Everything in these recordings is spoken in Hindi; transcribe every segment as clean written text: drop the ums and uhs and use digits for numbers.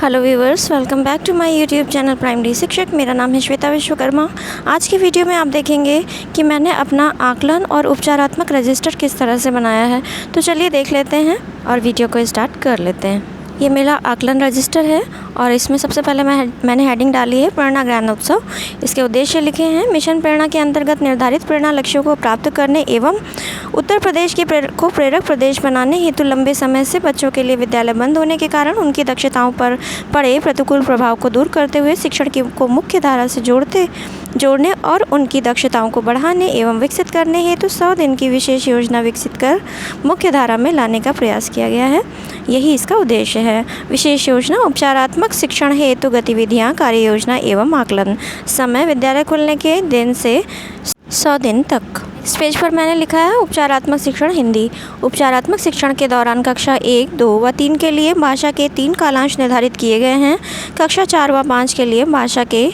Hello viewers, welcome back to my YouTube channel primary Shikshak. मेरा नाम है श्वेता विश्वकर्मा। आज की वीडियो में आप देखेंगे कि मैंने अपना आकलन और उपचारात्मक रजिस्टर किस तरह से बनाया है। तो चलिए देख लेते हैं और वीडियो को स्टार्ट कर लेते हैं। ये मेरा आकलन रजिस्टर है और इसमें सबसे पहले मैंने हेडिंग डाली है प्रेरणा ज्ञानोत्सव। इसके उद्देश्य लिखे हैं मिशन प्रेरणा के अंतर्गत निर्धारित प्रेरणा लक्ष्यों को प्राप्त करने एवं उत्तर प्रदेश को प्रेरक प्रदेश बनाने हेतु लंबे समय से बच्चों के लिए विद्यालय बंद होने के कारण उनकी दक्षताओं पर पड़े प्रतिकूल प्रभाव को दूर करते हुए शिक्षण को मुख्य धारा से जोड़ने और उनकी दक्षताओं को बढ़ाने एवं विकसित करने हेतु 100 दिन की विशेष योजना विकसित कर मुख्य धारा में लाने का प्रयास किया गया है। यही इसका उद्देश्य है। विशेष योजना उपचारात्मक शिक्षण हेतु गतिविधियाँ, कार्य योजना एवं आकलन। समय विद्यालय खुलने के दिन से 100 दिन तक। इस पेज पर मैंने लिखा है उपचारात्मक शिक्षण हिंदी। उपचारात्मक शिक्षण के दौरान कक्षा 1, 2 व 3 के लिए भाषा के 3 कालांश निर्धारित किए गए हैं। कक्षा 4 व 5 के लिए भाषा के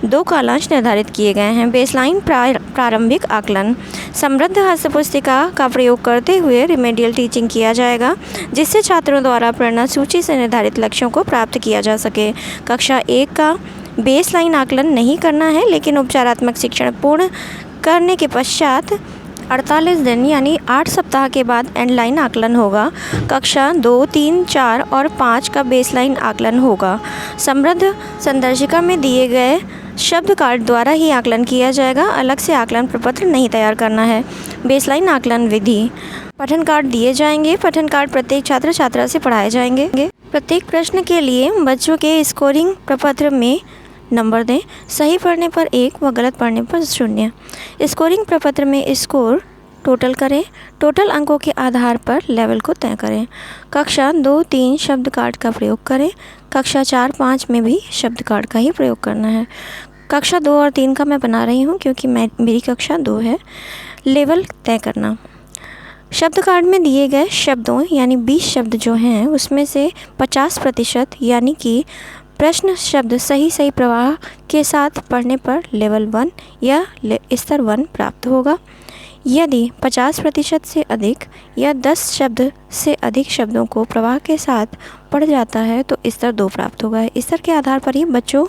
2 कालांश निर्धारित किए गए हैं। बेसलाइन प्रारंभिक आकलन। समृद्ध हस्तपुस्तिका का प्रयोग करते हुए रिमेडियल टीचिंग किया जाएगा, जिससे छात्रों द्वारा प्रेरणा सूची से निर्धारित लक्ष्यों को प्राप्त किया जा सके। कक्षा 1 का बेसलाइन आकलन नहीं करना है, लेकिन उपचारात्मक शिक्षण पूर्ण करने के पश्चात 48 दिन यानी 8 सप्ताह के बाद एंडलाइन आकलन होगा। कक्षा 2, 3, 4 और 5 का बेसलाइन आकलन होगा। समृद्ध संदर्शिका में दिए गए शब्द कार्ड द्वारा ही आकलन किया जाएगा। अलग से आकलन प्रपत्र नहीं तैयार करना है। बेसलाइन आकलन विधि। पठन कार्ड दिए जाएंगे। पठन कार्ड प्रत्येक छात्र छात्रा से पढ़ाए जाएंगे। प्रत्येक प्रश्न के लिए बच्चों के स्कोरिंग प्रपत्र में नंबर दें। सही पढ़ने पर 1 व गलत पढ़ने पर 0। स्कोरिंग प्रपत्र में स्कोर टोटल करें। टोटल अंकों के आधार पर लेवल को तय करें। कक्षा 2, 3 शब्द कार्ड का प्रयोग करें। कक्षा 4, 5 में भी शब्द कार्ड का ही प्रयोग करना है। कक्षा 2 और 3 का मैं बना रही हूँ क्योंकि मेरी कक्षा 2 है। लेवल तय करना। शब्द कार्ड में दिए गए शब्दों यानी 20 शब्द जो हैं उसमें से 50% यानी कि प्रश्न शब्द सही प्रवाह के साथ पढ़ने पर लेवल 1 या स्तर 1 प्राप्त होगा। यदि 50% से अधिक या 10 शब्द से अधिक शब्दों को प्रवाह के साथ पढ़ जाता है तो स्तर 2 प्राप्त होगा। स्तर के आधार पर ही बच्चों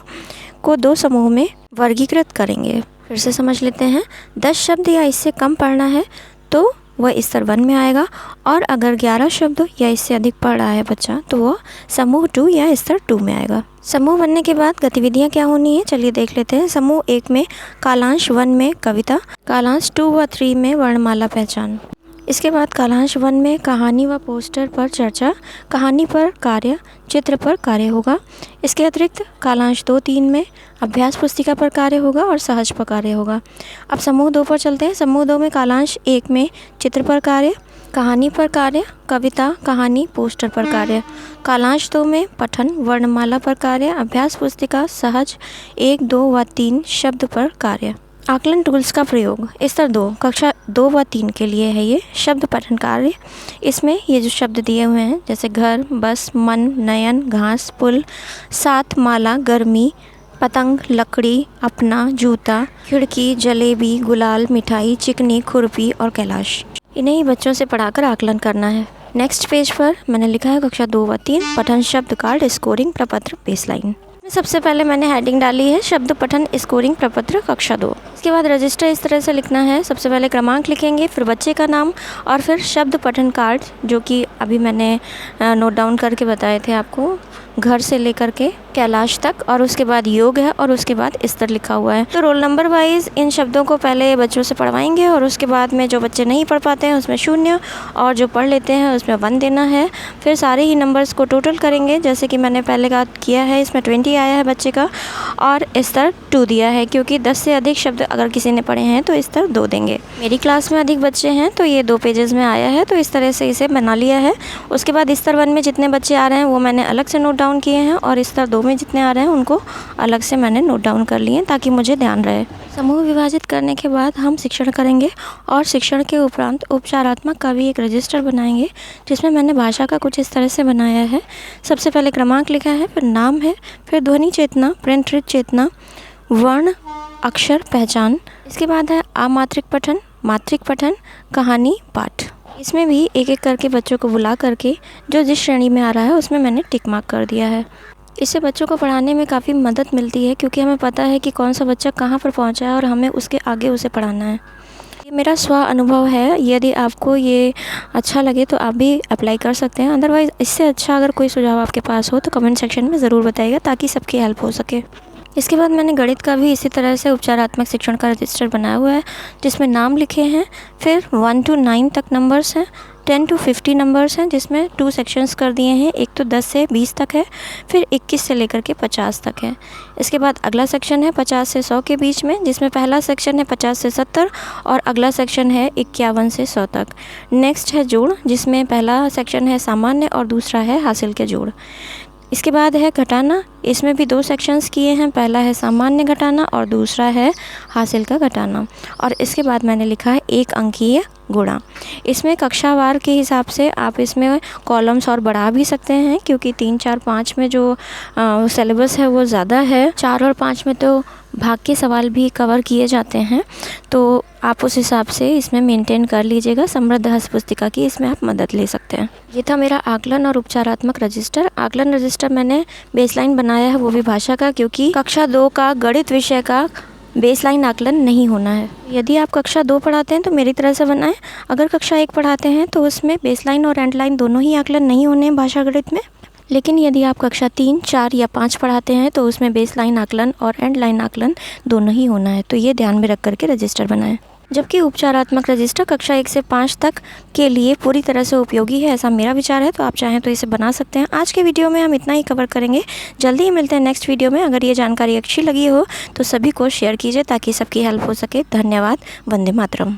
को 2 समूह में वर्गीकृत करेंगे। फिर से समझ लेते हैं। 10 शब्द या इससे कम पढ़ना है तो वह स्तर 1 में आएगा, और अगर 11 शब्द या इससे अधिक पढ़ रहा है बच्चा तो वह समूह 2 या स्तर 2 में आएगा। समूह बनने के बाद गतिविधियां क्या होनी है चलिए देख लेते हैं। समूह 1 में कालांश 1 में कविता, कालांश 2 व 3 में वर्णमाला पहचान। इसके बाद कालांश 1 में कहानी व पोस्टर पर चर्चा, कहानी पर कार्य, चित्र पर कार्य होगा। इसके अतिरिक्त कालांश 2, 3 में अभ्यास पुस्तिका पर कार्य होगा और सहज पर कार्य होगा। अब समूह 2 पर चलते हैं। समूह 2 में कालांश 1 में चित्र पर कार्य, कहानी पर कार्य, कविता, कहानी, पोस्टर पर कार्य। कालांश 2 में पठन, वर्णमाला पर कार्य, अभ्यास पुस्तिका, सहज 1, 2 व 3 शब्द पर कार्य। आकलन टूल्स का प्रयोग। स्तर 2 कक्षा 2 व 3 के लिए है ये शब्द पठन कार्य। इसमें ये जो शब्द दिए हुए हैं जैसे घर, बस, मन, नयन, घास, पुल, साथ, माला, गर्मी, पतंग, लकड़ी, अपना, जूता, खिड़की, जलेबी, गुलाल, मिठाई, चिकनी, खुरपी और कैलाश। इन्हें ही बच्चों से पढ़ाकर आकलन करना है। नेक्स्ट पेज पर मैंने लिखा है कक्षा 2 व 3 पठन शब्द कार्ड स्कोरिंग प्रपत्र बेसलाइन। सबसे पहले मैंने हेडिंग डाली है शब्द पठन स्कोरिंग प्रपत्र कक्षा 2। इसके बाद रजिस्टर इस तरह से लिखना है। सबसे पहले क्रमांक लिखेंगे, फिर बच्चे का नाम और फिर शब्द पठन कार्ड जो कि अभी मैंने नोट डाउन करके बताए थे आपको, घर से लेकर के कैलाश तक, और उसके बाद योग है और उसके बाद स्तर लिखा हुआ है। तो रोल नंबर वाइज इन शब्दों को पहले बच्चों से पढ़वाएंगे और उसके बाद में जो बच्चे नहीं पढ़ पाते हैं उसमें 0 और जो पढ़ लेते हैं उसमें 1 देना है। फिर सारे ही नंबर्स को टोटल करेंगे जैसे कि मैंने पहले का किया है। इसमें 20 आया है बच्चे का और स्तर 2 दिया है, क्योंकि 10 से अधिक शब्द अगर किसी ने पढ़े हैं तो स्तर 2 देंगे। मेरी क्लास में अधिक बच्चे हैं तो ये 2 पेजेस में आया है, तो इस तरह से इसे बना लिया है। उसके बाद स्तर 1 में जितने बच्चे आ रहे हैं वो मैंने अलग से नोट डाउन किए हैं और स्तर 2 में जितने आ रहे हैं उनको अलग से मैंने नोट डाउन कर लिए ताकि मुझे ध्यान रहे। समूह विभाजित करने के बाद हम शिक्षण करेंगे और शिक्षण के उपरांत उपचारात्मक का भी एक रजिस्टर बनाएंगे, जिसमें मैंने भाषा का कुछ इस तरह से बनाया है। सबसे पहले क्रमांक लिखा है, फिर नाम है, फिर ध्वनि चेतना, प्रिंट चेतना, वर्ण अक्षर पहचान। इसके बाद है अमात्रिक पठन, मात्रिक पठन, कहानी, पाठ। इसमें भी एक एक करके बच्चों को बुला करके जो जिस श्रेणी में आ रहा है उसमें मैंने टिक मार्क कर दिया है। इससे बच्चों को पढ़ाने में काफ़ी मदद मिलती है, क्योंकि हमें पता है कि कौन सा बच्चा कहाँ पर पहुँचा है और हमें उसके आगे उसे पढ़ाना है। ये मेरा स्व अनुभव है। यदि आपको ये अच्छा लगे तो आप भी अप्लाई कर सकते हैं। अदरवाइज़ इससे अच्छा अगर कोई सुझाव आपके पास हो तो कमेंट सेक्शन में ज़रूर बताइएगा, ताकि सबकी हेल्प हो सके। इसके बाद मैंने गणित का भी इसी तरह से उपचारात्मक शिक्षण का रजिस्टर बनाया हुआ है, जिसमें नाम लिखे हैं, फिर 1 to 9 तक नंबर्स हैं, 10 to 50 नंबर्स हैं, जिसमें 2 सेक्शंस कर दिए हैं। एक तो 10 से 20 तक है, फिर 21 से लेकर के 50 तक है। इसके बाद अगला सेक्शन है 50 से 100 के बीच में, जिसमें पहला सेक्शन है 50 से 70 और अगला सेक्शन है 51 से 100 तक। नेक्स्ट है जोड़, जिसमें पहला सेक्शन है सामान्य और दूसरा है हासिल के जोड़। इसके बाद है घटाना। इसमें भी 2 सेक्शंस किए हैं, पहला है सामान्य घटाना और दूसरा है हासिल का घटाना। और इसके बाद मैंने लिखा है 1 अंकीय गुणा। इसमें कक्षावार के हिसाब से आप इसमें कॉलम्स और बढ़ा भी सकते हैं, क्योंकि 3, 4, 5 में जो सिलेबस है वो ज़्यादा है। 4 और 5 में तो भाग के सवाल भी कवर किए जाते हैं, तो आप उस हिसाब से इसमें मेंटेन कर लीजिएगा। समृद्ध हस्त पुस्तिका की इसमें आप मदद ले सकते हैं। ये था मेरा आकलन और उपचारात्मक रजिस्टर। आकलन रजिस्टर मैंने बेसलाइन बनाया है, वो भी भाषा का, क्योंकि कक्षा 2 का गणित विषय का बेसलाइन आकलन नहीं होना है। यदि आप कक्षा 2 पढ़ाते हैं तो मेरी तरह से बनाएं। अगर कक्षा 1 पढ़ाते हैं तो उसमें बेसलाइन और एंडलाइन दोनों ही आकलन नहीं होने हैं भाषा गणित में। लेकिन यदि आप कक्षा 3, 4 या 5 पढ़ाते हैं तो उसमें बेसलाइन आकलन और एंड लाइन आकलन दोनों ही होना है। तो ये ध्यान में रख करके रजिस्टर बनाएं। जबकि उपचारात्मक रजिस्टर कक्षा 1 से 5 तक के लिए पूरी तरह से उपयोगी है, ऐसा मेरा विचार है। तो आप चाहें तो इसे बना सकते हैं। आज के वीडियो में हम इतना ही कवर करेंगे। जल्दी ही मिलते हैं नेक्स्ट वीडियो में। अगर ये जानकारी अच्छी लगी हो तो सभी को शेयर कीजिए, ताकि सबकी हेल्प हो सके। धन्यवाद। वंदे मातरम।